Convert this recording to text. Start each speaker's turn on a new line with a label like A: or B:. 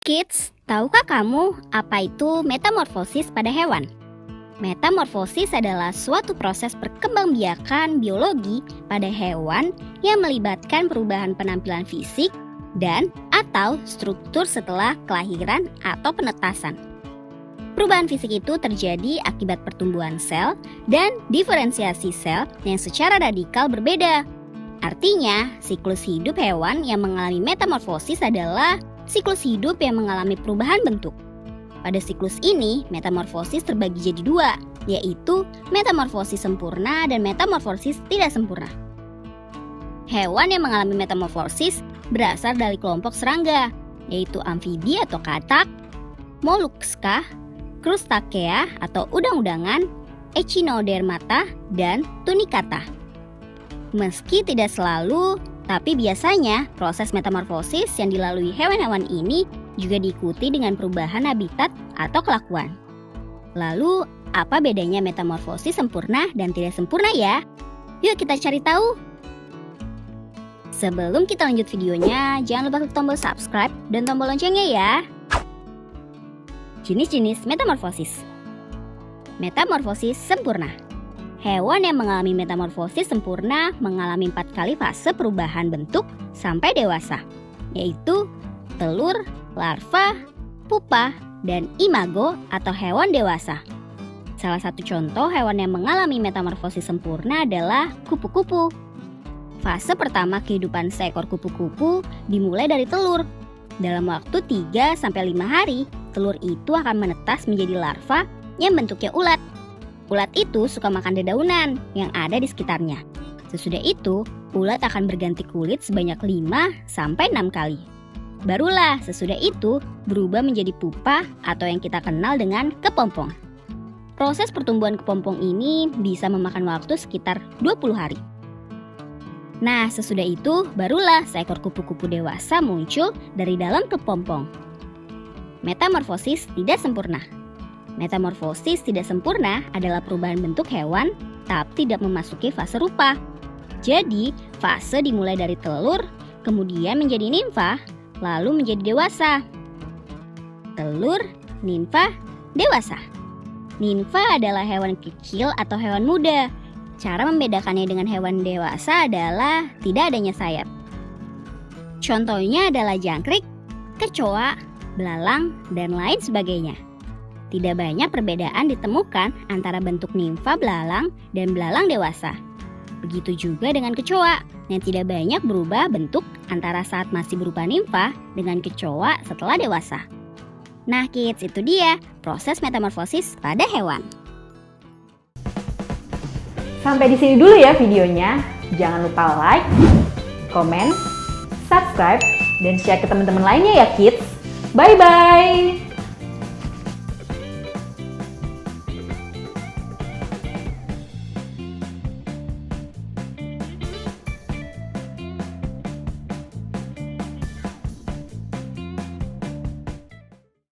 A: Kids, tahukah kamu apa itu metamorfosis pada hewan? Metamorfosis adalah suatu proses perkembangbiakan biologi pada hewan yang melibatkan perubahan penampilan fisik dan atau struktur setelah kelahiran atau penetasan. Perubahan fisik itu terjadi akibat pertumbuhan sel dan diferensiasi sel yang secara radikal berbeda. Artinya, siklus hidup hewan yang mengalami metamorfosis adalah siklus hidup yang mengalami perubahan bentuk. Pada siklus ini, metamorfosis terbagi jadi dua, yaitu metamorfosis sempurna dan metamorfosis tidak sempurna. Hewan yang mengalami metamorfosis berasal dari kelompok serangga, yaitu amfibi atau katak, molluska, krustakea atau udang-udangan, echinodermata, dan tunicata. Meski tidak selalu, tapi biasanya proses metamorfosis yang dilalui hewan-hewan ini juga diikuti dengan perubahan habitat atau kelakuan. Lalu, apa bedanya metamorfosis sempurna dan tidak sempurna ya? Yuk kita cari tahu. Sebelum kita lanjut videonya, jangan lupa klik tombol subscribe dan tombol loncengnya ya. Jenis-jenis metamorfosis. Metamorfosis sempurna. Hewan yang mengalami metamorfosis sempurna mengalami 4 kali fase perubahan bentuk sampai dewasa, yaitu telur, larva, pupa, dan imago atau hewan dewasa. Salah satu contoh hewan yang mengalami metamorfosis sempurna adalah kupu-kupu. Fase pertama kehidupan seekor kupu-kupu dimulai dari telur. Dalam waktu 3-5 hari, telur itu akan menetas menjadi larva yang bentuknya ulat. Ulat itu suka makan dedaunan yang ada di sekitarnya. Sesudah itu, ulat akan berganti kulit sebanyak 5-6 kali. Barulah sesudah itu berubah menjadi pupa atau yang kita kenal dengan kepompong. Proses pertumbuhan kepompong ini bisa memakan waktu sekitar 20 hari. Nah, sesudah itu barulah seekor kupu-kupu dewasa muncul dari dalam kepompong. Metamorfosis tidak sempurna. Metamorfosis tidak sempurna adalah perubahan bentuk hewan tapi tidak memasuki fase rupa. Jadi, fase dimulai dari telur, kemudian menjadi nimfa, lalu menjadi dewasa. Telur, nimfa, dewasa. Nimfa adalah hewan kecil atau hewan muda. Cara membedakannya dengan hewan dewasa adalah tidak adanya sayap. Contohnya adalah jangkrik, kecoa, belalang, dan lain sebagainya. Tidak banyak perbedaan ditemukan antara bentuk nimfa belalang dan belalang dewasa. Begitu juga dengan kecoa yang tidak banyak berubah bentuk antara saat masih berupa nimfa dengan kecoa setelah dewasa. Nah kids, itu dia proses metamorfosis pada hewan.
B: Sampai di sini dulu ya videonya. Jangan lupa like, komen, subscribe, dan share ke teman-teman lainnya ya kids. Bye-bye!